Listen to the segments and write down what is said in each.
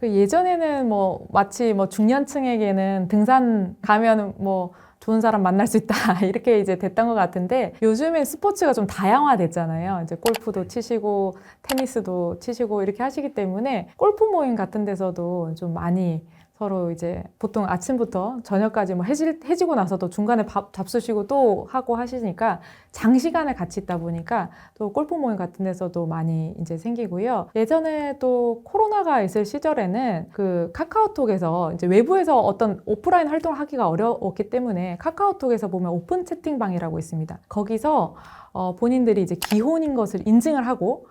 그 예전에는 뭐 마치 뭐 중년층에게는 등산 가면 뭐 좋은 사람 만날 수 있다 이렇게 이제 됐던 것 같은데 요즘엔 스포츠가 좀 다양화됐잖아요. 이제 골프도 치시고 테니스도 치시고 이렇게 하시기 때문에 골프 모임 같은 데서도 좀 많이 서로 이제 보통 아침부터 저녁까지 뭐 해지고 나서도 중간에 밥 잡수시고 또 하고 하시니까 장시간을 같이 있다 보니까 또 골프 모임 같은 데서도 많이 이제 생기고요. 예전에 또 코로나가 있을 시절에는 그 카카오톡에서 이제 외부에서 어떤 오프라인 활동을 하기가 어려웠기 때문에 카카오톡에서 보면 오픈 채팅방이라고 있습니다. 거기서 본인들이 이제 기혼인 것을 인증을 하고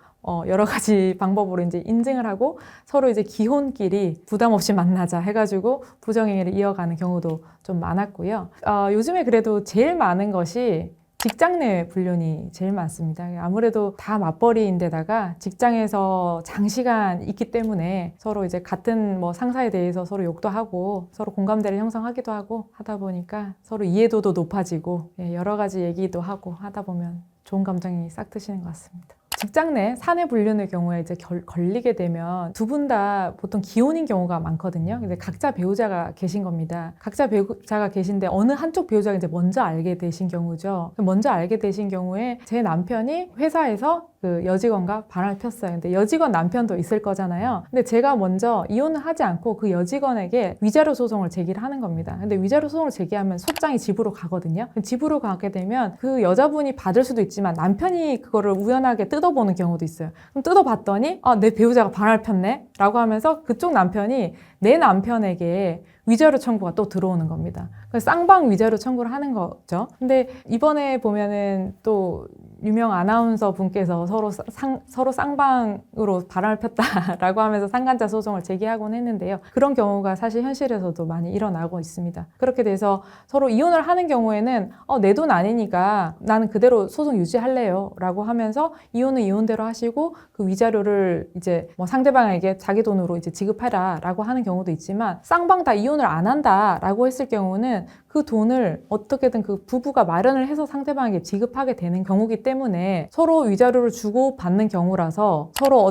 여러 가지 방법으로 이제 인증을 하고 서로 이제 기혼끼리 부담 없이 만나자 해가지고 부정행위를 이어가는 경우도 좀 많았고요. 요즘에 그래도 제일 많은 것이 직장 내 불륜이 제일 많습니다. 아무래도 다 맞벌이인데다가 직장에서 장시간 있기 때문에 서로 이제 같은 뭐 상사에 대해서 서로 욕도 하고 서로 공감대를 형성하기도 하고 하다 보니까 서로 이해도도 높아지고 여러 가지 얘기도 하고 하다 보면 좋은 감정이 싹 트시는 것 같습니다. 직장 내 사내 불륜의 경우에 이제 걸리게 되면 두 분 다 보통 기혼인 경우가 많거든요. 근데 각자 배우자가 계신 겁니다. 각자 배우자가 계신데 어느 한쪽 배우자가 이제 먼저 알게 되신 경우죠. 먼저 알게 되신 경우에 제 남편이 회사에서 그 여직원과 바람을 폈어요. 근데 여직원 남편도 있을 거잖아요. 근데 제가 먼저 이혼을 하지 않고 그 여직원에게 위자료 소송을 제기를 하는 겁니다. 근데 위자료 소송을 제기하면 소장이 집으로 가거든요. 집으로 가게 되면 그 여자분이 받을 수도 있지만 남편이 그거를 우연하게 뜯어보는 경우도 있어요. 그럼 뜯어봤더니 내 배우자가 바람을 폈네? 라고 하면서 그쪽 남편이 내 남편에게 위자료 청구가 또 들어오는 겁니다. 그래서 쌍방 위자료 청구를 하는 거죠. 근데 이번에 보면은 또 유명 아나운서 분께서 서로 쌍방으로 바람을 폈다라고 하면서 상간자 소송을 제기하곤 했는데요. 그런 경우가 사실 현실에서도 많이 일어나고 있습니다. 그렇게 돼서 서로 이혼을 하는 경우에는 내 돈 아니니까 나는 그대로 소송 유지할래요 라고 하면서 이혼은 이혼대로 하시고 그 위자료를 이제 뭐 상대방에게 자기 돈으로 이제 지급해라 라고 하는 경우도 있지만 쌍방 다 이혼을 안 한다 라고 했을 경우는 그 돈을 어떻게든 그 부부가 마련을 해서 상대방에게 지급하게 되는 경우기 때문에 서로 위자료를 주고 받는 경우라서 서로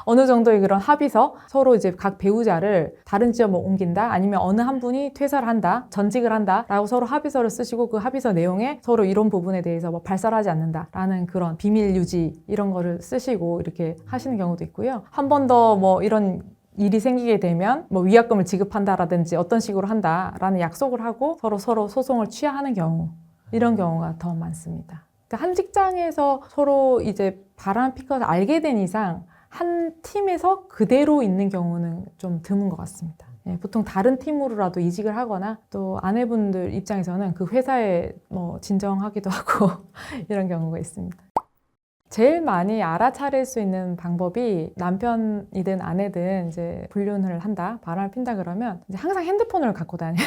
어느 정도의 그런 합의서 서로 이제 각 배우자를 다른 지역으로 옮긴다 아니면 어느 한 분이 퇴사를 한다 전직을 한다 라고 서로 합의서를 쓰시고 그 합의서 내용에 서로 이런 부분에 대해서 뭐 발설하지 않는다 라는 그런 비밀 유지 이런 거를 쓰시고 이렇게 하시는 경우도 있고요. 한 번 더 뭐 이런 일이 생기게 되면 뭐 위약금을 지급한다라든지 어떤 식으로 한다라는 약속을 하고 서로 소송을 취하하는 경우 이런 경우가 더 많습니다. 그러니까 한 직장에서 서로 이제 바람 피워서 알게 된 이상 한 팀에서 그대로 있는 경우는 좀 드문 것 같습니다. 보통 다른 팀으로라도 이직을 하거나 또 아내분들 입장에서는 그 회사에 뭐 진정하기도 하고 이런 경우가 있습니다. 제일 많이 알아차릴 수 있는 방법이 남편이든 아내든 이제 불륜을 한다, 바람을 핀다 그러면 이제 항상 핸드폰을 갖고 다녀요.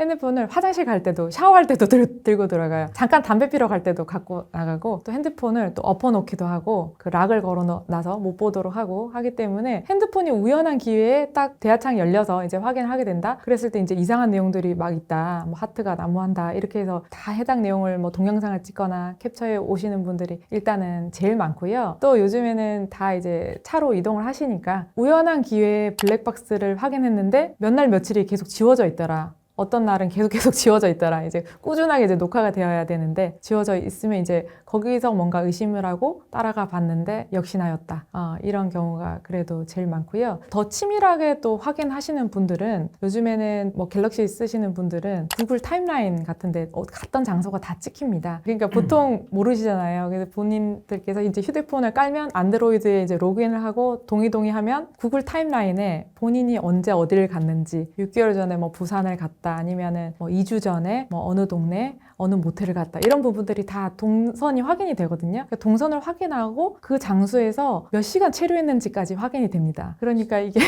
핸드폰을 화장실 갈 때도 샤워할 때도 들고 들어가요. 잠깐 담배 피러 갈 때도 갖고 나가고 또 핸드폰을 또 엎어놓기도 하고 그 락을 걸어놔서 못 보도록 하고 하기 때문에 핸드폰이 우연한 기회에 딱 대화창이 열려서 이제 확인을 하게 된다. 그랬을 때 이제 이상한 내용들이 막 있다. 뭐 하트가 난무한다. 이렇게 해서 다 해당 내용을 뭐 동영상을 찍거나 캡처해 오시는 분들이 일단 제일 많고요. 또 요즘에는 다 이제 차로 이동을 하시니까 우연한 기회에 블랙박스를 확인했는데 몇 날 며칠이 계속 지워져 있더라. 어떤 날은 계속 지워져 있더라. 이제 꾸준하게 이제 녹화가 되어야 되는데 지워져 있으면 이제 거기서 뭔가 의심을 하고 따라가 봤는데 역시나였다. 이런 경우가 그래도 제일 많고요. 더 치밀하게 또 확인하시는 분들은 요즘에는 뭐 갤럭시 쓰시는 분들은 구글 타임라인 같은데 갔던 장소가 다 찍힙니다. 그러니까 보통 모르시잖아요. 그래서 본인들께서 이제 휴대폰을 깔면 안드로이드에 이제 로그인을 하고 동의하면 구글 타임라인에 본인이 언제 어디를 갔는지 6개월 전에 뭐 부산을 갔다. 아니면은 뭐 2주 전에 뭐 어느 동네 어느 모텔을 갔다 이런 부분들이 다 동선이 확인이 되거든요. 그러니까 동선을 확인하고 그 장소에서 몇 시간 체류했는지까지 확인이 됩니다. 그러니까 이게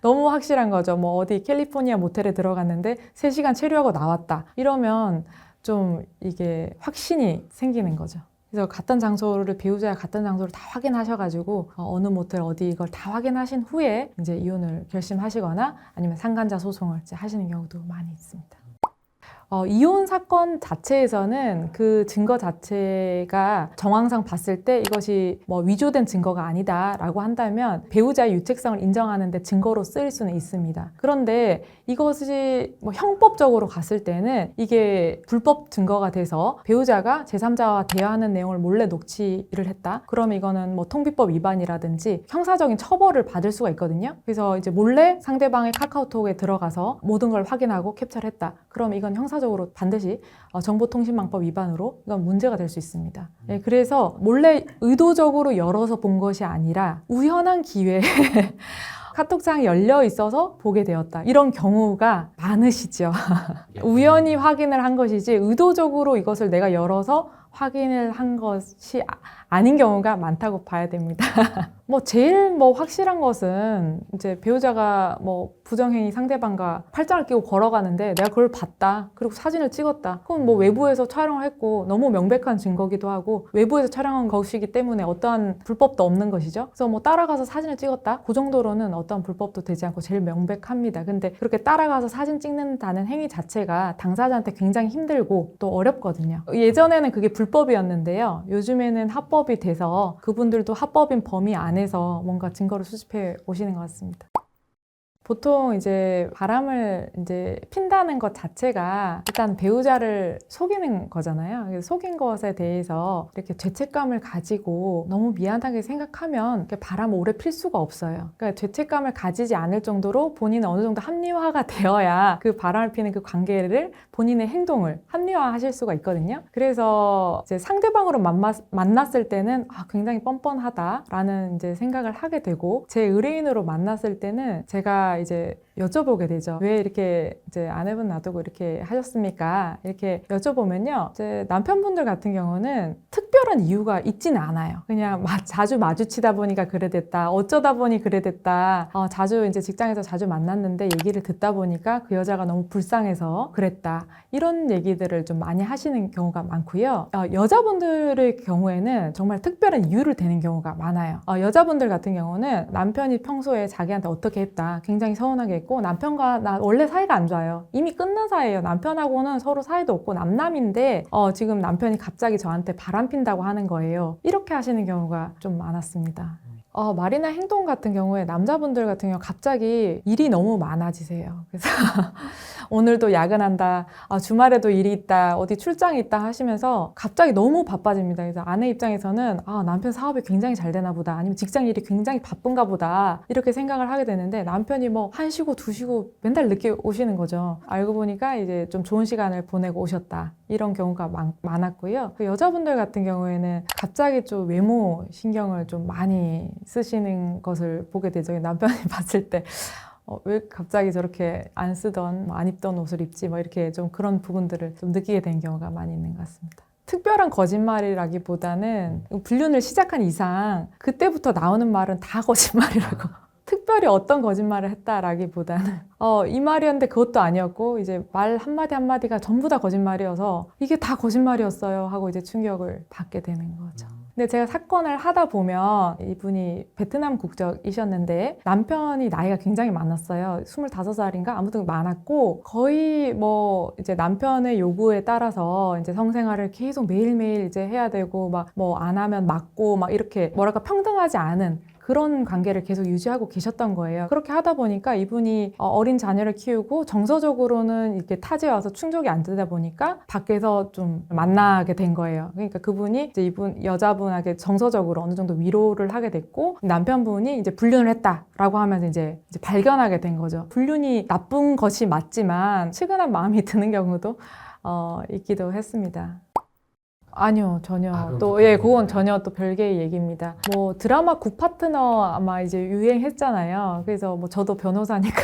너무 확실한 거죠. 뭐 어디 캘리포니아 모텔에 들어갔는데 3시간 체류하고 나왔다 이러면 좀 이게 확신이 생기는 거죠. 그래서 갔던 장소를 배우자가 갔던 장소를 다 확인하셔가지고 어느 모텔 어디 이걸 다 확인하신 후에 이제 이혼을 결심하시거나 아니면 상간자 소송을 이제 하시는 경우도 많이 있습니다. 이혼 사건 자체에서는 그 증거 자체가 정황상 봤을 때 이것이 뭐 위조된 증거가 아니다라고 한다면 배우자의 유책성을 인정하는데 증거로 쓰일 수는 있습니다. 그런데 이것이 뭐 형법적으로 갔을 때는 이게 불법 증거가 돼서 배우자가 제3자와 대화하는 내용을 몰래 녹취를 했다. 그럼 이거는 뭐 통비법 위반이라든지 형사적인 처벌을 받을 수가 있거든요. 그래서 이제 몰래 상대방의 카카오톡에 들어가서 모든 걸 확인하고 캡처를 했다. 그럼 이건 형사적으로 반드시 정보통신망법 위반으로 이건 문제가 될 수 있습니다. 네, 그래서 몰래 의도적으로 열어서 본 것이 아니라 우연한 기회에 카톡창이 열려 있어서 보게 되었다. 이런 경우가 많으시죠. 우연히 확인을 한 것이지 의도적으로 이것을 내가 열어서 확인을 한 것이 아닌 경우가 많다고 봐야 됩니다. 뭐 제일 뭐 확실한 것은 이제 배우자가 뭐 부정행위 상대방과 팔짱을 끼고 걸어가는데 내가 그걸 봤다. 그리고 사진을 찍었다. 그건 뭐 외부에서 촬영을 했고 너무 명백한 증거기도 하고 외부에서 촬영한 것이기 때문에 어떠한 불법도 없는 것이죠. 그래서 뭐 따라가서 사진을 찍었다. 그 정도로는 어떠한 불법도 되지 않고 제일 명백합니다. 근데 그렇게 따라가서 사진 찍는다는 행위 자체가 당사자한테 굉장히 힘들고 또 어렵거든요. 예전에는 그게 불법이었는데요. 요즘에는 합법이 돼서 그분들도 합법인 범위 안에서 뭔가 증거를 수집해 오시는 것 같습니다. 보통 이제 바람을 이제 핀다는 것 자체가 일단 배우자를 속이는 거잖아요. 그래서 속인 것에 대해서 이렇게 죄책감을 가지고 너무 미안하게 생각하면 바람을 오래 필 수가 없어요. 그러니까 죄책감을 가지지 않을 정도로 본인은 어느 정도 합리화가 되어야 그 바람을 피는 그 관계를 본인의 행동을 합리화하실 수가 있거든요. 그래서 이제 상대방으로 만났을 때는 굉장히 뻔뻔하다라는 이제 생각을 하게 되고 제 의뢰인으로 만났을 때는 제가 이제 여쭤보게 되죠. 왜 이렇게 이제 아내분 놔두고 이렇게 하셨습니까? 이렇게 여쭤보면요. 이제 남편분들 같은 경우는 특별한 이유가 있지는 않아요. 그냥 자주 마주치다 보니까 그래 됐다. 어쩌다 보니 그래 됐다. 자주 이제 직장에서 자주 만났는데 얘기를 듣다 보니까 그 여자가 너무 불쌍해서 그랬다. 이런 얘기들을 좀 많이 하시는 경우가 많고요. 여자분들의 경우에는 정말 특별한 이유를 대는 경우가 많아요. 여자분들 같은 경우는 남편이 평소에 자기한테 어떻게 했다. 굉장히 서운하게 했고 남편과 나 원래 사이가 안 좋아요. 이미 끝난 사이예요. 남편하고는 서로 사이도 없고 남남인데 지금 남편이 갑자기 저한테 바람핀다고 하는 거예요. 이렇게 하시는 경우가 좀 많았습니다. 말이나 행동 같은 경우에 남자분들 같은 경우 갑자기 일이 너무 많아지세요. 그래서 오늘도 야근한다, 주말에도 일이 있다, 어디 출장이 있다 하시면서 갑자기 너무 바빠집니다. 그래서 아내 입장에서는 남편 사업이 굉장히 잘 되나 보다, 아니면 직장 일이 굉장히 바쁜가 보다 이렇게 생각을 하게 되는데 남편이 뭐 1시고 2시고 맨날 늦게 오시는 거죠. 알고 보니까 이제 좀 좋은 시간을 보내고 오셨다. 이런 경우가 많았고요. 여자분들 같은 경우에는 갑자기 좀 외모 신경을 좀 많이 쓰시는 것을 보게 되죠. 남편이 봤을 때 왜 갑자기 저렇게 안 쓰던 안 입던 옷을 입지 이렇게 좀 그런 부분들을 좀 느끼게 된 경우가 많이 있는 것 같습니다. 특별한 거짓말이라기보다는 불륜을 시작한 이상 그때부터 나오는 말은 다 거짓말이라고 특별히 어떤 거짓말을 했다라기보다는 이 말이었는데 그것도 아니었고 이제 말 한마디 한마디가 전부 다 거짓말이어서 이게 다 거짓말이었어요 하고 이제 충격을 받게 되는 거죠. 근데 제가 사건을 하다 보면 이분이 베트남 국적이셨는데 남편이 나이가 굉장히 많았어요. 25살인가? 아무튼 많았고 거의 뭐 이제 남편의 요구에 따라서 이제 성생활을 계속 매일매일 이제 해야 되고 뭐 안 하면 맞고 이렇게 뭐랄까 평등하지 않은 그런 관계를 계속 유지하고 계셨던 거예요. 그렇게 하다 보니까 이분이 어린 자녀를 키우고 정서적으로는 이렇게 타지에 와서 충족이 안 되다 보니까 밖에서 좀 만나게 된 거예요. 그러니까 그분이 이제 여자분에게 정서적으로 어느 정도 위로를 하게 됐고 남편분이 이제 불륜을 했다라고 하면서 이제 발견하게 된 거죠. 불륜이 나쁜 것이 맞지만 측은한 마음이 드는 경우도 있기도 했습니다. 아니요, 전혀. 그건 전혀 또 별개의 얘기입니다. 뭐 드라마 굿파트너 아마 이제 유행했잖아요. 그래서 뭐 저도 변호사니까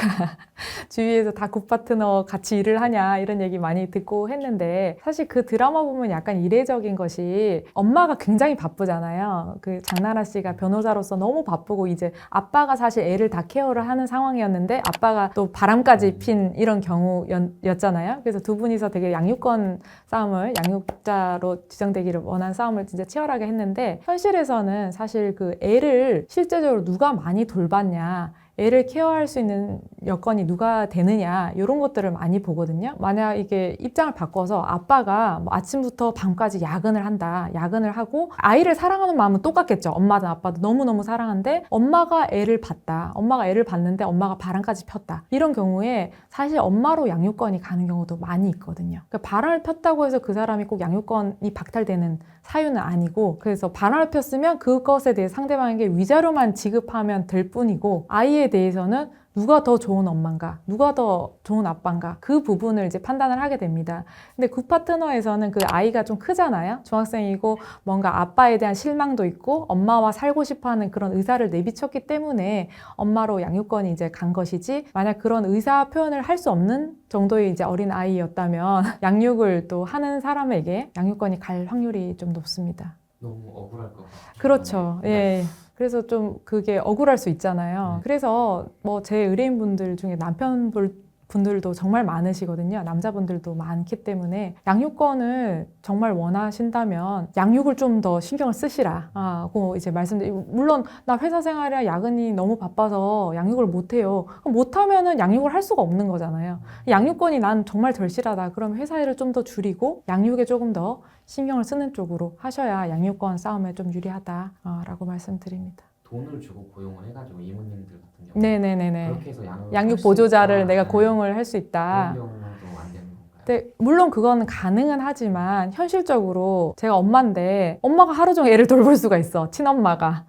주위에서 다 굿파트너 같이 일을 하냐 이런 얘기 많이 듣고 했는데 사실 그 드라마 보면 약간 이례적인 것이 엄마가 굉장히 바쁘잖아요. 그 장나라 씨가 변호사로서 너무 바쁘고 이제 아빠가 사실 애를 다 케어를 하는 상황이었는데 아빠가 또 바람까지 핀 이런 경우였잖아요. 그래서 두 분이서 되게 양육권 싸움을 양육자로 지정되기를 원한 싸움을 진짜 치열하게 했는데 현실에서는 사실 그 애를 실제적으로 누가 많이 돌봤냐 애를 케어할 수 있는 여건이 누가 되느냐 이런 것들을 많이 보거든요. 만약 이게 입장을 바꿔서 아빠가 뭐 아침부터 밤까지 야근을 한다. 야근을 하고 아이를 사랑하는 마음은 똑같겠죠. 엄마든 아빠도 너무너무 사랑한데 엄마가 애를 봤다. 엄마가 애를 봤는데 엄마가 바람까지 폈다. 이런 경우에 사실 엄마로 양육권이 가는 경우도 많이 있거든요. 그러니까 바람을 폈다고 해서 그 사람이 꼭 양육권이 박탈되는 사유는 아니고, 그래서 바람을 폈으면 그것에 대해 상대방에게 위자료만 지급하면 될 뿐이고, 아이에 대해서는 누가 더 좋은 엄마인가, 누가 더 좋은 아빠인가, 그 부분을 이제 판단을 하게 됩니다. 근데 굿파트너에서는 그 아이가 좀 크잖아요. 중학생이고 뭔가 아빠에 대한 실망도 있고 엄마와 살고 싶어하는 그런 의사를 내비쳤기 때문에 엄마로 양육권이 이제 간 것이지, 만약 그런 의사 표현을 할 수 없는 정도의 이제 어린 아이였다면 양육을 또 하는 사람에게 양육권이 갈 확률이 좀 높습니다. 너무 억울할 것 같아요. 그렇죠. 예. 그래서 좀 그게 억울할 수 있잖아요. 네. 그래서 뭐 제 의뢰인분들 중에 남편분들도 정말 많으시거든요. 남자분들도 많기 때문에 양육권을 정말 원하신다면 양육을 좀 더 신경을 쓰시라 하고 이제 말씀드리고, 물론 나 회사 생활이라 야근이 너무 바빠서 양육을 못해요. 그럼 못하면은 양육을 할 수가 없는 거잖아요. 양육권이 난 정말 절실하다. 그럼 회사 일을 좀 더 줄이고 양육에 조금 더 신경을 쓰는 쪽으로 하셔야 양육권 싸움에 좀 유리하다라고 말씀드립니다. 돈을 주고 고용을 해가지고 이모님들 같은 경우 네네네네. 그렇게 해서 양육 보조자를 있다. 내가 고용을 할 수 있다. 그런 경우도 안 되는 건가요? 네, 물론 그건 가능은 하지만 현실적으로 제가 엄마인데 엄마가 하루 종일 애를 돌볼 수가 있어. 친엄마가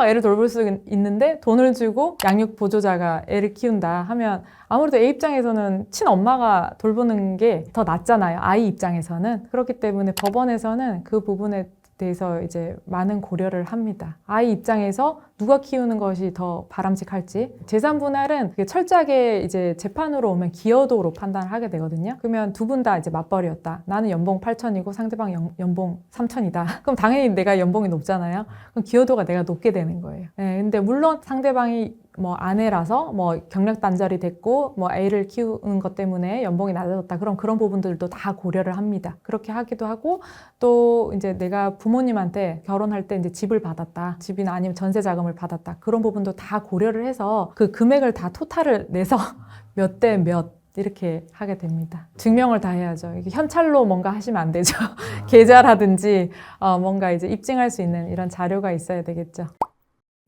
애를 돌볼 수 있는데 돈을 주고 양육 보조자가 애를 키운다 하면 아무래도 애 입장에서는 친엄마가 돌보는 게 더 낫잖아요. 아이 입장에서는. 그렇기 때문에 법원에서는 그 부분에 대해서 이제 많은 고려를 합니다. 아이 입장에서 누가 키우는 것이 더 바람직할지. 재산 분할은 철저하게 이제 재판으로 오면 기여도로 판단을 하게 되거든요. 그러면 두 분 다 이제 맞벌이였다. 나는 연봉 8천이고 상대방 연봉 3천이다. 그럼 당연히 내가 연봉이 높잖아요. 그럼 기여도가 내가 높게 되는 거예요. 네, 근데 물론 상대방이 뭐 아내라서 뭐 경력 단절이 됐고 뭐 애를 키우는 것 때문에 연봉이 낮아졌다. 그럼 그런 부분들도 다 고려를 합니다. 그렇게 하기도 하고, 또 이제 내가 부모님한테 결혼할 때 이제 집을 받았다. 집이나 아니면 전세 자금을 받았다. 그런 부분도 다 고려를 해서 그 금액을 다 토탈을 내서 몇 대 몇 이렇게 하게 됩니다. 증명을 다 해야죠. 이게 현찰로 뭔가 하시면 안 되죠. 계좌라든지 뭔가 이제 입증할 수 있는 이런 자료가 있어야 되겠죠.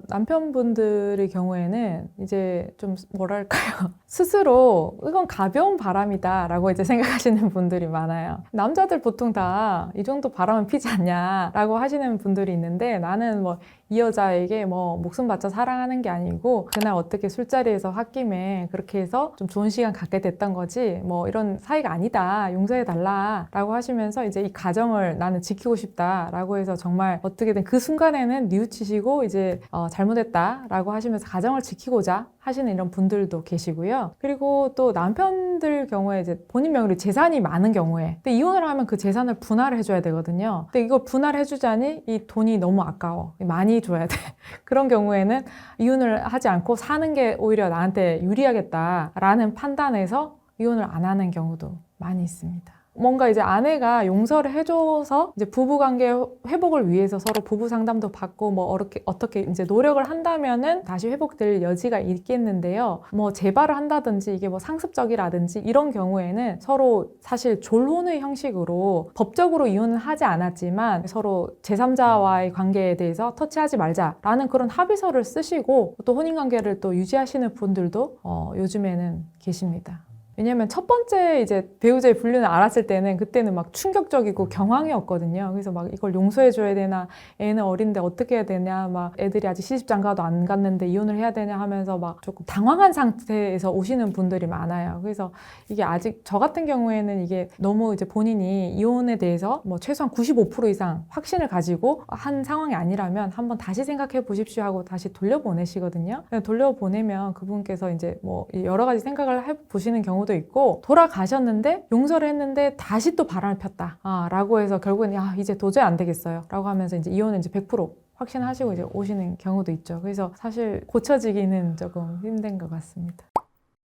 남편분들의 경우에는 이제 좀 뭐랄까요, 스스로 이건 가벼운 바람이다 라고 이제 생각하시는 분들이 많아요. 남자들 보통 다 이 정도 바람은 피지 않냐 라고 하시는 분들이 있는데, 나는 뭐 이 여자에게 뭐 목숨 바쳐 사랑하는 게 아니고 그날 어떻게 술자리에서 홧김에 그렇게 해서 좀 좋은 시간 갖게 됐던 거지 뭐 이런 사이가 아니다, 용서해 달라 라고 하시면서 이제 이 가정을 나는 지키고 싶다 라고 해서 정말 어떻게든 그 순간에는 뉘우치시고 이제 잘못했다 라고 하시면서 가정을 지키고자 하시는 이런 분들도 계시고요. 그리고 또 남편들 경우에 이제 본인 명의로 재산이 많은 경우에, 근데 이혼을 하면 그 재산을 분할을 해줘야 되거든요. 근데 이걸 분할해주자니 이 돈이 너무 아까워, 많이 줘야 돼. 그런 경우에는 이혼을 하지 않고 사는 게 오히려 나한테 유리하겠다라는 판단에서 이혼을 안 하는 경우도 많이 있습니다. 뭔가 이제 아내가 용서를 해줘서 이제 부부관계 회복을 위해서 서로 부부 상담도 받고 뭐 어떻게 이제 노력을 한다면은 다시 회복될 여지가 있겠는데요. 뭐 재발을 한다든지 이게 뭐 상습적이라든지 이런 경우에는 서로 사실 졸혼의 형식으로 법적으로 이혼은 하지 않았지만 서로 제3자와의 관계에 대해서 터치하지 말자라는 그런 합의서를 쓰시고 또 혼인관계를 또 유지하시는 분들도 요즘에는 계십니다. 왜냐면 첫 번째 이제 배우자의 불륜을 알았을 때는 그때는 막 충격적이고 경황이었거든요. 그래서 막 이걸 용서해줘야 되나, 애는 어린데 어떻게 해야 되냐, 막 애들이 아직 시집장가도 안 갔는데 이혼을 해야 되냐 하면서 막 조금 당황한 상태에서 오시는 분들이 많아요. 그래서 이게 아직 저 같은 경우에는 이게 너무 이제 본인이 이혼에 대해서 뭐 최소한 95% 이상 확신을 가지고 한 상황이 아니라면 한번 다시 생각해 보십시오 하고 다시 돌려보내시거든요. 돌려보내면 그분께서 이제 뭐 여러 가지 생각을 해보시는 경우도 있고, 돌아가셨는데 용서를 했는데 다시 또 바람을 폈다 라고 해서 결국엔 이제 도저히 안 되겠어요 라고 하면서 이제 이혼은 이제 100% 확신하시고 이제 오시는 경우도 있죠. 그래서 사실 고쳐지기는 조금 힘든 것 같습니다.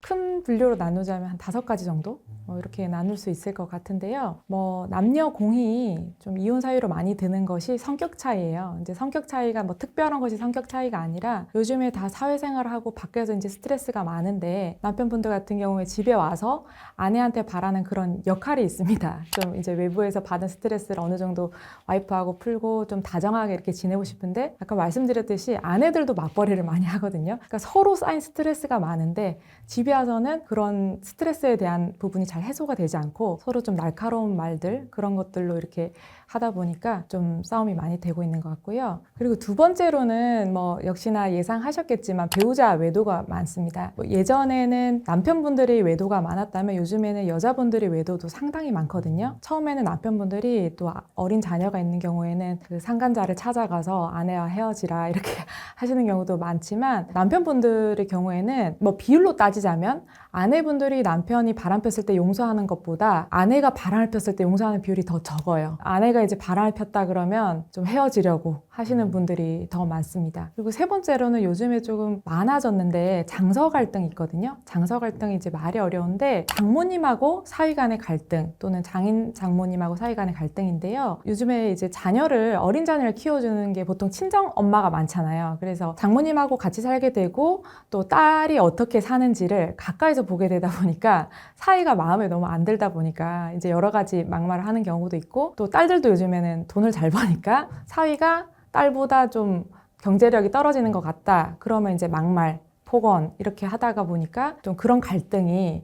큰 분류로 나누자면 한 5가지 정도 이렇게 나눌 수 있을 것 같은데요. 뭐 남녀 공히 좀 이혼 사유로 많이 드는 것이 성격 차이예요. 이제 성격 차이가 뭐 특별한 것이 성격 차이가 아니라 요즘에 다 사회생활을 하고 밖에서 이제 스트레스가 많은데 남편분들 같은 경우에 집에 와서 아내한테 바라는 그런 역할이 있습니다. 좀 이제 외부에서 받은 스트레스를 어느 정도 와이프하고 풀고 좀 다정하게 이렇게 지내고 싶은데 아까 말씀드렸듯이 아내들도 맞벌이를 많이 하거든요. 그러니까 서로 쌓인 스트레스가 많은데 집에 와서는 그런 스트레스에 대한 부분이 잘 해소가 되지 않고 서로 좀 날카로운 말들 그런 것들로 이렇게 하다 보니까 좀 싸움이 많이 되고 있는 것 같고요. 그리고 두 번째로는 뭐 역시나 예상하셨겠지만 배우자 외도가 많습니다. 뭐 예전에는 남편분들이 외도가 많았다면 요즘에는 여자분들이 외도도 상당히 많거든요. 처음에는 남편분들이 또 어린 자녀가 있는 경우에는 그 상간자를 찾아가서 아내와 헤어지라 이렇게 하시는 경우도 많지만 남편분들의 경우에는 뭐 비율로 따지자면 아내분들이 남편이 바람 폈을 때 용서하는 것보다 아내가 바람을 폈을 때 용서하는 비율이 더 적어요. 아내가 이제 바람을 폈다 그러면 좀 헤어지려고 하시는 분들이 더 많습니다. 그리고 세 번째로는 요즘에 조금 많아졌는데 장서 갈등이 있거든요. 장서 갈등이 이제 말이 어려운데 장모님하고 사위 간의 갈등 또는 장인 장모님하고 사위 간의 갈등인데요. 요즘에 이제 어린 자녀를 키워주는 게 보통 친정 엄마가 많잖아요. 그래서 장모님하고 같이 살게 되고 또 딸이 어떻게 사는지를 가까이서 보게 되다 보니까 사이가 마음에 너무 안 들다 보니까 이제 여러 가지 막말을 하는 경우도 있고 또 딸들도 요즘에는 돈을 잘 버니까 사위가 딸보다 좀 경제력이 떨어지는 것 같다. 그러면 이제 막말, 폭언 이렇게 하다가 보니까 좀 그런 갈등이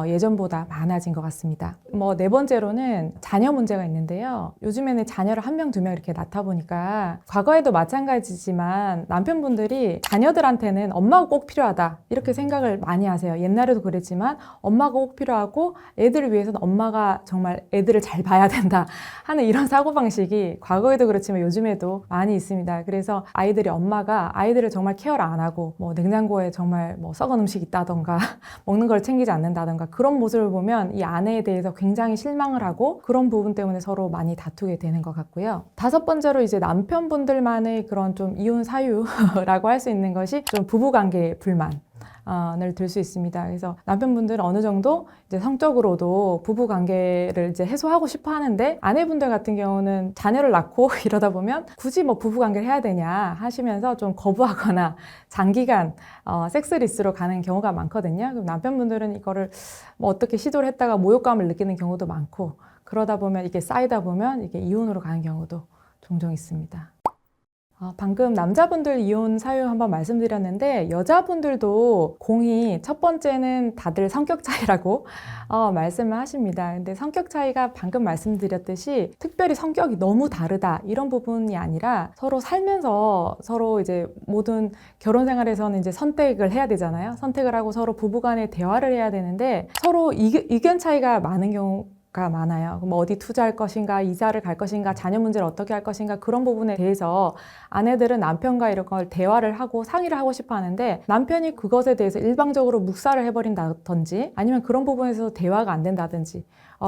예전보다 많아진 것 같습니다. 뭐 네 번째로는 자녀 문제가 있는데요. 요즘에는 자녀를 1명, 2명 이렇게 낳다 보니까 과거에도 마찬가지지만 남편분들이 자녀들한테는 엄마가 꼭 필요하다 이렇게 생각을 많이 하세요. 옛날에도 그랬지만 엄마가 꼭 필요하고 애들을 위해서는 엄마가 정말 애들을 잘 봐야 된다 하는 이런 사고방식이 과거에도 그렇지만 요즘에도 많이 있습니다. 그래서 엄마가 아이들을 정말 케어를 안 하고 뭐 냉장고에 정말 뭐 썩은 음식 있다던가 먹는 걸 챙기지 않는다던가 그런 모습을 보면 이 아내에 대해서 굉장히 실망을 하고 그런 부분 때문에 서로 많이 다투게 되는 것 같고요. 5번째로 이제 남편분들만의 그런 좀 이혼 사유라고 할 수 있는 것이 좀 부부관계 불만. 을 들 수 있습니다. 그래서 남편분들은 어느 정도 이제 성적으로도 부부 관계를 이제 해소하고 싶어 하는데 아내분들 같은 경우는 자녀를 낳고 이러다 보면 굳이 뭐 부부 관계를 해야 되냐 하시면서 좀 거부하거나 장기간 섹스리스로 가는 경우가 많거든요. 그럼 남편분들은 이거를 뭐 어떻게 시도를 했다가 모욕감을 느끼는 경우도 많고 그러다 보면 이게 쌓이다 보면 이게 이혼으로 가는 경우도 종종 있습니다. 방금 남자분들 이혼 사유 한번 말씀드렸는데 여자분들도 공이 첫 번째는 다들 성격 차이라고 말씀을 하십니다. 근데 성격 차이가 방금 말씀드렸듯이 특별히 성격이 너무 다르다 이런 부분이 아니라 서로 살면서 서로 이제 모든 결혼 생활에서는 이제 선택을 해야 되잖아요. 선택을 하고 서로 부부간에 대화를 해야 되는데 서로 의견 차이가 많은 경우가 많아요. 뭐 어디 투자할 것인가, 이사를 갈 것인가, 자녀 문제를 어떻게 할 것인가 그런 부분에 대해서 아내들은 남편과 이런 걸 대화를 하고 상의를 하고 싶어 하는데 남편이 그것에 대해서 일방적으로 묵살을 해버린다든지 아니면 그런 부분에서 대화가 안 된다든지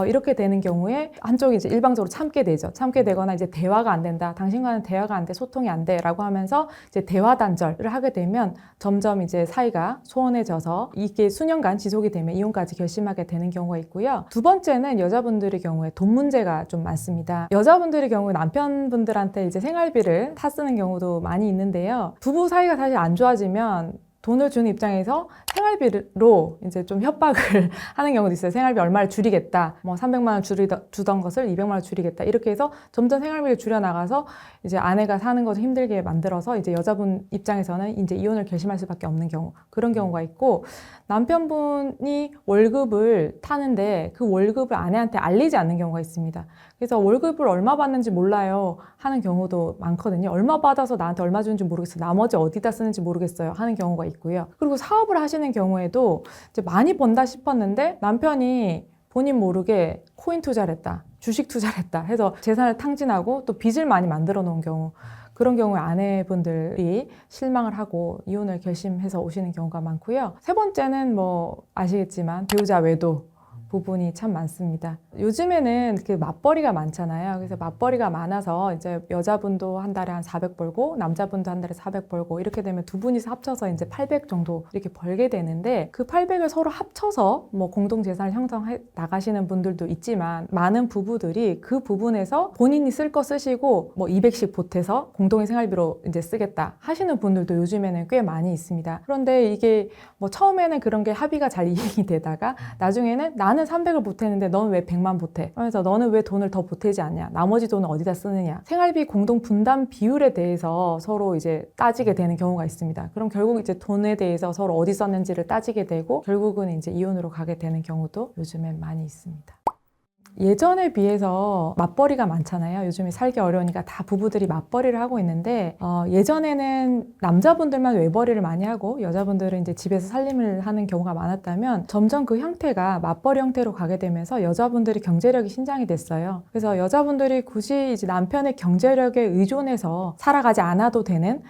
이렇게 되는 경우에 한쪽이 이제 일방적으로 참게 되죠. 참게 되거나 이제 대화가 안 된다. 당신과는 대화가 안 돼. 소통이 안 돼. 라고 하면서 이제 대화 단절을 하게 되면 점점 이제 사이가 소원해져서 이게 수년간 지속이 되면 이혼까지 결심하게 되는 경우가 있고요. 두 번째는 여자분들의 경우에 돈 문제가 좀 많습니다. 여자분들의 경우에 남편분들한테 이제 생활비를 타 쓰는 경우도 많이 있는데요. 부부 사이가 사실 안 좋아지면 돈을 주는 입장에서 생활비로 이제 좀 협박을 하는 경우도 있어요. 생활비 얼마를 줄이겠다. 뭐 300만 원 주던 것을 200만 원 줄이겠다. 이렇게 해서 점점 생활비를 줄여나가서 이제 아내가 사는 것을 힘들게 만들어서 이제 여자분 입장에서는 이제 이혼을 결심할 수밖에 없는 경우. 그런 경우가 있고 남편분이 월급을 타는데 그 월급을 아내한테 알리지 않는 경우가 있습니다. 그래서 월급을 얼마 받는지 몰라요 하는 경우도 많거든요. 얼마 받아서 나한테 얼마 주는지 모르겠어요. 나머지 어디다 쓰는지 모르겠어요 하는 경우가 있고요. 그리고 사업을 하시는 경우에도 이제 많이 번다 싶었는데 남편이 본인 모르게 코인 투자를 했다, 주식 투자를 했다 해서 재산을 탕진하고 또 빚을 많이 만들어 놓은 경우 그런 경우에 아내분들이 실망을 하고 이혼을 결심해서 오시는 경우가 많고요. 세 번째는 뭐 아시겠지만 배우자 외도 부분이 참 많습니다. 요즘에는 그 맞벌이가 많잖아요. 그래서 맞벌이가 많아서 이제 여자분도 한 달에 한 400 벌고 남자분도 한 달에 400 벌고 이렇게 되면 두 분이서 합쳐서 이제 800 정도 이렇게 벌게 되는데 그 800을 서로 합쳐서 뭐 공동 재산을 형성해 나가시는 분들도 있지만 많은 부부들이 그 부분에서 본인이 쓸 거 쓰시고 뭐 200씩 보태서 공동의 생활비로 이제 쓰겠다 하시는 분들도 요즘에는 꽤 많이 있습니다. 그런데 이게 뭐 처음에는 그런 게 합의가 잘 이행이 되다가 나중에는 나는 300을 보태는데 너는 왜 100만 보태? 그래서 너는 왜 돈을 더 보태지 않냐? 나머지 돈은 어디다 쓰느냐? 생활비 공동 분담 비율에 대해서 서로 이제 따지게 되는 경우가 있습니다. 그럼 결국 이제 돈에 대해서 서로 어디 썼는지를 따지게 되고 결국은 이제 이혼으로 가게 되는 경우도 요즘엔 많이 있습니다. 예전에 비해서 맞벌이가 많잖아요. 요즘에 살기 어려우니까 다 부부들이 맞벌이를 하고 있는데 예전에는 남자분들만 외벌이를 많이 하고 여자분들은 이제 집에서 살림을 하는 경우가 많았다면 점점 그 형태가 맞벌이 형태로 가게 되면서 여자분들이 경제력이 신장이 됐어요. 그래서 여자분들이 굳이 이제 남편의 경제력에 의존해서 살아가지 않아도 되는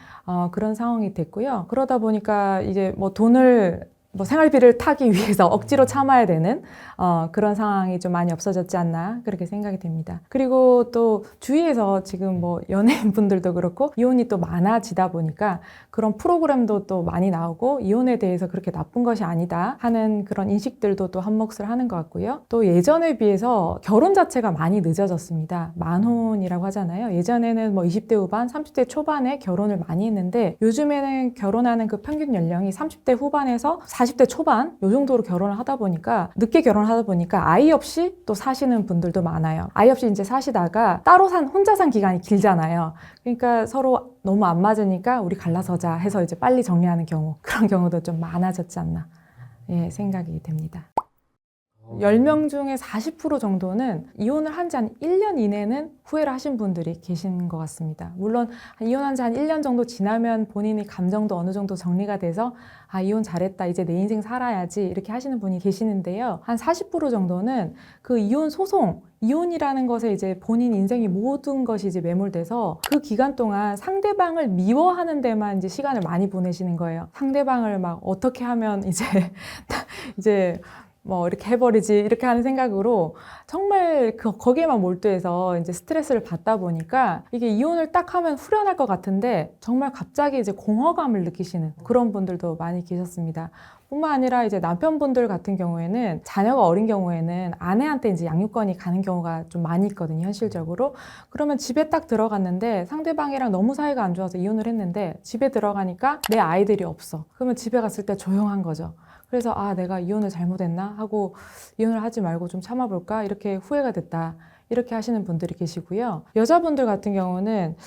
그런 상황이 됐고요. 그러다 보니까 이제 뭐 돈을 뭐 생활비를 타기 위해서 억지로 참아야 되는 그런 상황이 좀 많이 없어졌지 않나 그렇게 생각이 됩니다. 그리고 또 주위에서 지금 뭐 연예인분들도 그렇고 이혼이 또 많아지다 보니까 그런 프로그램도 또 많이 나오고 이혼에 대해서 그렇게 나쁜 것이 아니다 하는 그런 인식들도 또 한몫을 하는 것 같고요. 또 예전에 비해서 결혼 자체가 많이 늦어졌습니다. 만혼이라고 하잖아요. 예전에는 뭐 20대 후반, 30대 초반에 결혼을 많이 했는데 요즘에는 결혼하는 그 평균 연령이 30대 후반에서 40대 초반 요 정도로 결혼을 하다 보니까 늦게 결혼을 하다 보니까 아이 없이 또 사시는 분들도 많아요. 아이 없이 이제 사시다가 따로 혼자 산 기간이 길잖아요. 그러니까 서로 너무 안 맞으니까 우리 갈라서자 해서 이제 빨리 정리하는 경우 그런 경우도 좀 많아졌지 않나 생각이 됩니다. 10명 중에 40% 정도는 이혼을 한 지 한 1년 이내는 후회를 하신 분들이 계신 것 같습니다. 물론 이혼한 지 한 1년 정도 지나면 본인이 감정도 어느 정도 정리가 돼서 이혼 잘했다 이제 내 인생 살아야지 이렇게 하시는 분이 계시는데요. 한 40% 정도는 그 이혼 소송 이혼이라는 것에 이제 본인 인생의 모든 것이 이제 매몰돼서 그 기간 동안 상대방을 미워하는 데만 이제 시간을 많이 보내시는 거예요. 상대방을 막 어떻게 하면 이제 뭐 이렇게 해버리지 이렇게 하는 생각으로 정말 거기에만 몰두해서 이제 스트레스를 받다 보니까 이게 이혼을 딱 하면 후련할 것 같은데 정말 갑자기 이제 공허감을 느끼시는 그런 분들도 많이 계셨습니다. 뿐만 아니라 이제 남편분들 같은 경우에는 자녀가 어린 경우에는 아내한테 이제 양육권이 가는 경우가 좀 많이 있거든요, 현실적으로. 그러면 집에 딱 들어갔는데 상대방이랑 너무 사이가 안 좋아서 이혼을 했는데 집에 들어가니까 내 아이들이 없어. 그러면 집에 갔을 때 조용한 거죠. 그래서 내가 이혼을 잘못했나 하고 이혼을 하지 말고 좀 참아볼까 이렇게 후회가 됐다 이렇게 하시는 분들이 계시고요. 여자분들 같은 경우는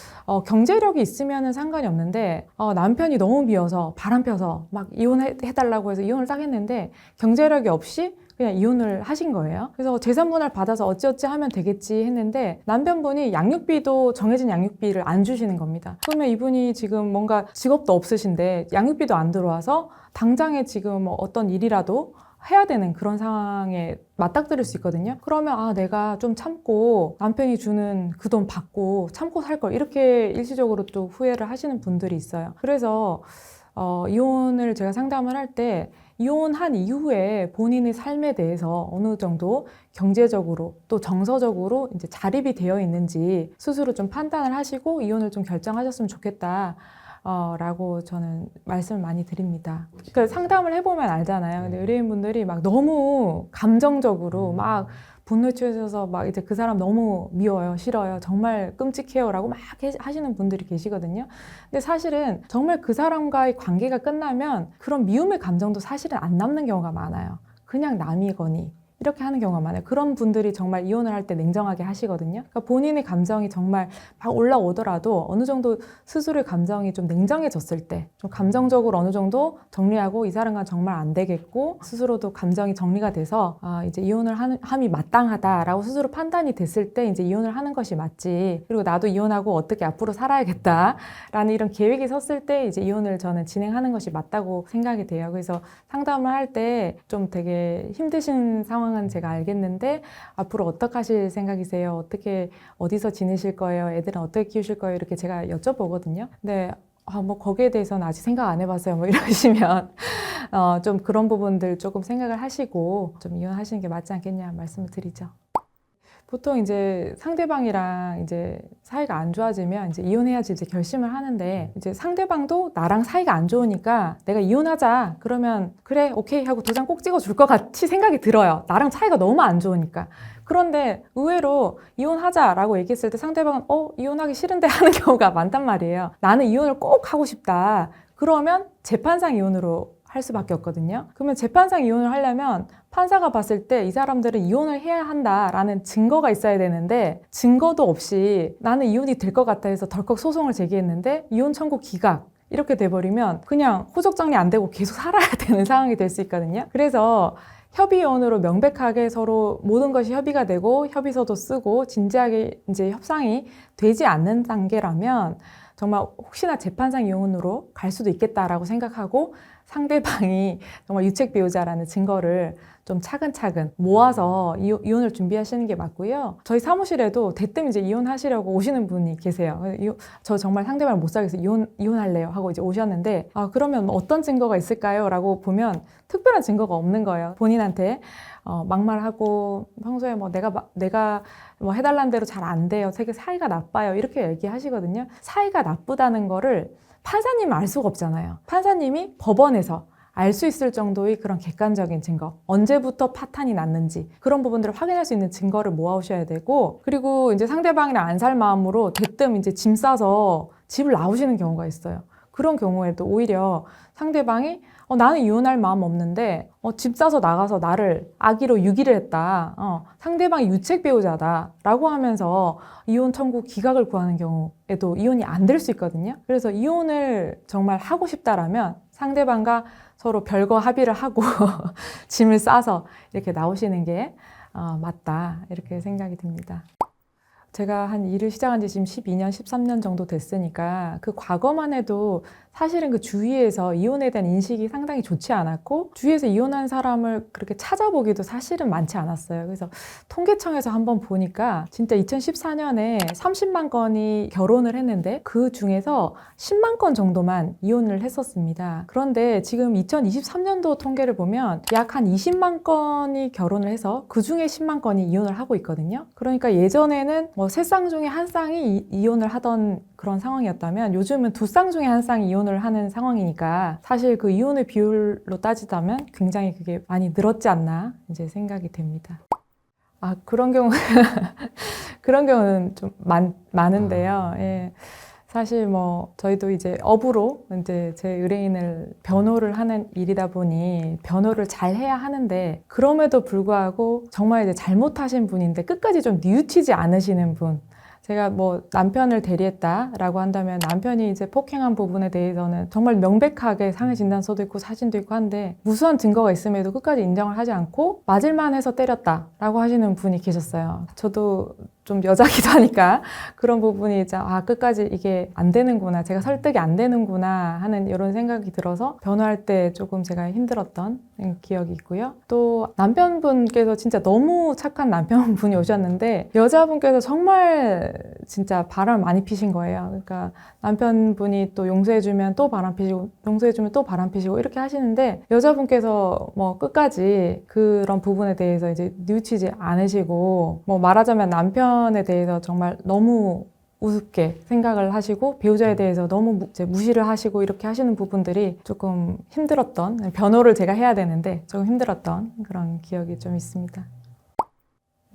경제력이 있으면 상관이 없는데 남편이 너무 미워서 바람 펴서 막 이혼해달라고 해서 이혼을 딱 했는데 경제력이 없이 그냥 이혼을 하신 거예요. 그래서 재산분할 받아서 어찌어찌 하면 되겠지 했는데 남편분이 양육비도 정해진 양육비를 안 주시는 겁니다. 그러면 이분이 지금 뭔가 직업도 없으신데 양육비도 안 들어와서 당장에 지금 어떤 일이라도 해야 되는 그런 상황에 맞닥뜨릴 수 있거든요. 그러면 내가 좀 참고 남편이 주는 그 돈 받고 참고 살 걸 이렇게 일시적으로 또 후회를 하시는 분들이 있어요. 그래서 이혼을 제가 상담을 할 때 이혼한 이후에 본인의 삶에 대해서 어느 정도 경제적으로 또 정서적으로 이제 자립이 되어 있는지 스스로 좀 판단을 하시고 이혼을 좀 결정하셨으면 좋겠다. 라고 저는 말씀을 많이 드립니다. 그러니까 상담을 해보면 알잖아요. 근데 의뢰인분들이 막 너무 감정적으로 막 분노에 취해서 막 이제 그 사람 너무 미워요, 싫어요, 정말 끔찍해요라고 막 하시는 분들이 계시거든요. 근데 사실은 정말 그 사람과의 관계가 끝나면 그런 미움의 감정도 사실은 안 남는 경우가 많아요. 그냥 남이거니. 이렇게 하는 경우가 많아요. 그런 분들이 정말 이혼을 할 때 냉정하게 하시거든요. 그러니까 본인의 감정이 정말 막 올라오더라도 어느 정도 스스로의 감정이 좀 냉정해졌을 때 좀 감정적으로 어느 정도 정리하고 이 사람과 정말 안 되겠고 스스로도 감정이 정리가 돼서 이제 이혼을 함이 마땅하다라고 스스로 판단이 됐을 때 이제 이혼을 하는 것이 맞지. 그리고 나도 이혼하고 어떻게 앞으로 살아야겠다라는 이런 계획이 섰을 때 이제 이혼을 저는 진행하는 것이 맞다고 생각이 돼요. 그래서 상담을 할 때 좀 되게 힘드신 상황은 제가 알겠는데 앞으로 어떻게 하실 생각이세요? 어디서 지내실 거예요? 애들은 어떻게 키우실 거예요? 이렇게 제가 여쭤보거든요. 근데 뭐 거기에 대해서는 아직 생각 안 해봤어요. 뭐 이러시면 좀 그런 부분들 조금 생각을 하시고 좀 이혼하시는 게 맞지 않겠냐 말씀을 드리죠. 보통 이제 상대방이랑 이제 사이가 안 좋아지면 이제 이혼해야지 이제 결심을 하는데 이제 상대방도 나랑 사이가 안 좋으니까 내가 이혼하자 그러면 그래 오케이 하고 도장 꼭 찍어줄 것 같이 생각이 들어요. 나랑 사이가 너무 안 좋으니까. 그런데 의외로 이혼하자라고 얘기했을 때 상대방은 이혼하기 싫은데 하는 경우가 많단 말이에요. 나는 이혼을 꼭 하고 싶다. 그러면 재판상 이혼으로 할 수밖에 없거든요. 그러면 재판상 이혼을 하려면 판사가 봤을 때 이 사람들은 이혼을 해야 한다라는 증거가 있어야 되는데 증거도 없이 나는 이혼이 될 것 같아 해서 덜컥 소송을 제기했는데 이혼 청구 기각 이렇게 돼버리면 그냥 호적 정리 안 되고 계속 살아야 되는 상황이 될 수 있거든요. 그래서 협의혼으로 명백하게 서로 모든 것이 협의가 되고 협의서도 쓰고 진지하게 이제 협상이 되지 않는 단계라면 정말 혹시나 재판상 이혼으로 갈 수도 있겠다라고 생각하고 상대방이 정말 유책 배우자라는 증거를 좀 차근차근 모아서 이혼을 준비하시는 게 맞고요. 저희 사무실에도 대뜸 이제 이혼하시려고 오시는 분이 계세요. 저 정말 상대방을 못 살겠어요. 이혼할래요 하고 이제 오셨는데 그러면 어떤 증거가 있을까요? 라고 보면 특별한 증거가 없는 거예요. 본인한테 막말하고 평소에 뭐 내가 뭐 해달라는 대로 잘 안 돼요. 되게 사이가 나빠요. 이렇게 얘기하시거든요. 사이가 나쁘다는 거를 판사님은 알 수가 없잖아요. 판사님이 법원에서 알 수 있을 정도의 그런 객관적인 증거, 언제부터 파탄이 났는지 그런 부분들을 확인할 수 있는 증거를 모아오셔야 되고, 그리고 이제 상대방이랑 안 살 마음으로 대뜸 이제 짐 싸서 집을 나오시는 경우가 있어요. 그런 경우에도 오히려 상대방이 나는 이혼할 마음 없는데 집 싸서 나가서 나를 아기로 유기를 했다. 상대방이 유책 배우자다 라고 하면서 이혼 청구 기각을 구하는 경우에도 이혼이 안 될 수 있거든요. 그래서 이혼을 정말 하고 싶다라면 상대방과 서로 별거 합의를 하고 짐을 싸서 이렇게 나오시는 게 맞다 이렇게 생각이 듭니다. 제가 한 일을 시작한 지 지금 12년, 13년 정도 됐으니까 그 과거만 해도 사실은 그 주위에서 이혼에 대한 인식이 상당히 좋지 않았고 주위에서 이혼한 사람을 그렇게 찾아보기도 사실은 많지 않았어요. 그래서 통계청에서 한번 보니까 진짜 2014년에 30만 건이 결혼을 했는데 그 중에서 10만 건 정도만 이혼을 했었습니다. 그런데 지금 2023년도 통계를 보면 약 한 20만 건이 결혼을 해서 그 중에 10만 건이 이혼을 하고 있거든요. 그러니까 예전에는 뭐 3쌍 중에 한 쌍이 이혼을 하던 그런 상황이었다면 요즘은 2쌍 중에 한 쌍이 이혼을 하는 상황이니까 사실 그 이혼의 비율로 따지자면 굉장히 그게 많이 늘었지 않나 이제 생각이 됩니다. 그런 경우는 좀 많은데요. 예. 사실 뭐 저희도 이제 업으로 이제 제 의뢰인을 변호를 하는 일이다 보니 변호를 잘 해야 하는데 그럼에도 불구하고 정말 이제 잘못하신 분인데 끝까지 좀 뉘우치지 않으시는 분. 제가 뭐 남편을 대리했다라고 한다면 남편이 이제 폭행한 부분에 대해서는 정말 명백하게 상해 진단서도 있고 사진도 있고 한데 무수한 증거가 있음에도 끝까지 인정을 하지 않고 맞을만 해서 때렸다라고 하시는 분이 계셨어요. 저도 좀 여자기도 하니까 그런 부분이 이제 끝까지 이게 안 되는구나, 제가 설득이 안 되는구나 하는 이런 생각이 들어서 변호할 때 조금 제가 힘들었던 기억이 있고요. 또 남편분께서 진짜 너무 착한 남편분이 오셨는데 여자분께서 정말 진짜 바람을 많이 피신 거예요. 그러니까 남편분이 또 용서해주면 또 바람 피시고 용서해주면 또 바람 피시고 이렇게 하시는데 여자분께서 뭐 끝까지 그런 부분에 대해서 이제 뉘우치지 않으시고 뭐 말하자면 남편에 대해서 정말 너무 우습게 생각을 하시고 배우자에 대해서 너무 이제 무시를 하시고 이렇게 하시는 부분들이 조금 힘들었던, 변호를 제가 해야 되는데 조금 힘들었던 그런 기억이 좀 있습니다.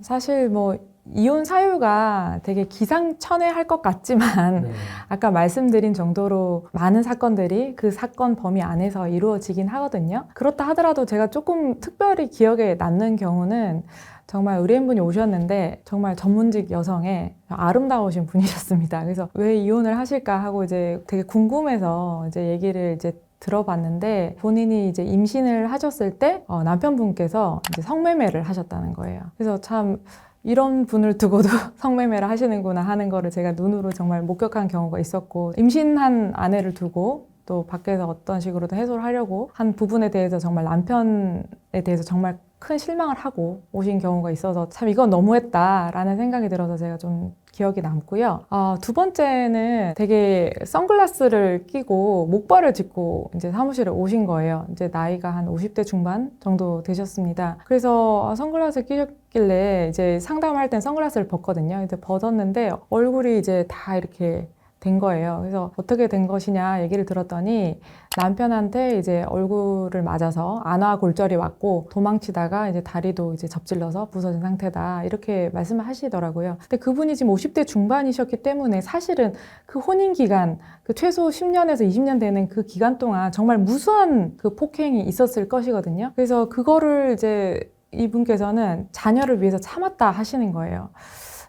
사실 뭐 이혼 사유가 되게 기상천외할 것 같지만 네. 아까 말씀드린 정도로 많은 사건들이 그 사건 범위 안에서 이루어지긴 하거든요. 그렇다 하더라도 제가 조금 특별히 기억에 남는 경우는 정말 의뢰인분이 오셨는데 정말 전문직 여성의 아름다우신 분이셨습니다. 그래서 왜 이혼을 하실까 하고 이제 되게 궁금해서 이제 얘기를 이제 들어봤는데 본인이 이제 임신을 하셨을 때 남편분께서 이제 성매매를 하셨다는 거예요. 그래서 참 이런 분을 두고도 성매매를 하시는구나 하는 거를 제가 눈으로 정말 목격한 경우가 있었고 임신한 아내를 두고 또 밖에서 어떤 식으로든 해소를 하려고 한 부분에 대해서 정말 남편에 대해서 정말 큰 실망을 하고 오신 경우가 있어서 참 이건 너무했다라는 생각이 들어서 제가 좀 기억이 남고요. 두 번째는 되게 선글라스를 끼고 목발을 짚고 이제 사무실에 오신 거예요. 이제 나이가 한 50대 중반 정도 되셨습니다. 그래서 선글라스 끼셨길래 이제 상담할 땐 선글라스를 벗거든요. 이제 벗었는데 얼굴이 이제 다 이렇게 된 거예요. 그래서 어떻게 된 것이냐 얘기를 들었더니 남편한테 이제 얼굴을 맞아서 안화 골절이 왔고 도망치다가 이제 다리도 이제 접질러서 부서진 상태다 이렇게 말씀을 하시더라고요. 근데 그분이 지금 50대 중반이셨기 때문에 사실은 그 혼인 기간, 그 최소 10년에서 20년 되는 그 기간 동안 정말 무수한 그 폭행이 있었을 것이거든요. 그래서 그거를 이제 이분께서는 자녀를 위해서 참았다 하시는 거예요.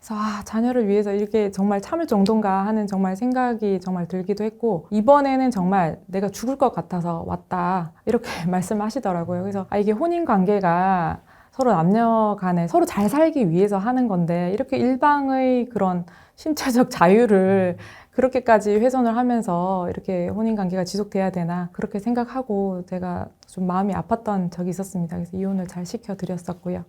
그래서 자녀를 위해서 이렇게 정말 참을 정도인가 하는 정말 생각이 정말 들기도 했고, 이번에는 정말 내가 죽을 것 같아서 왔다 이렇게 말씀하시더라고요. 그래서 이게 혼인 관계가 서로 남녀 간에 서로 잘 살기 위해서 하는 건데 이렇게 일방의 그런 신체적 자유를 그렇게까지 훼손을 하면서 이렇게 혼인 관계가 지속돼야 되나 그렇게 생각하고 제가 좀 마음이 아팠던 적이 있었습니다. 그래서 이혼을 잘 시켜드렸었고요.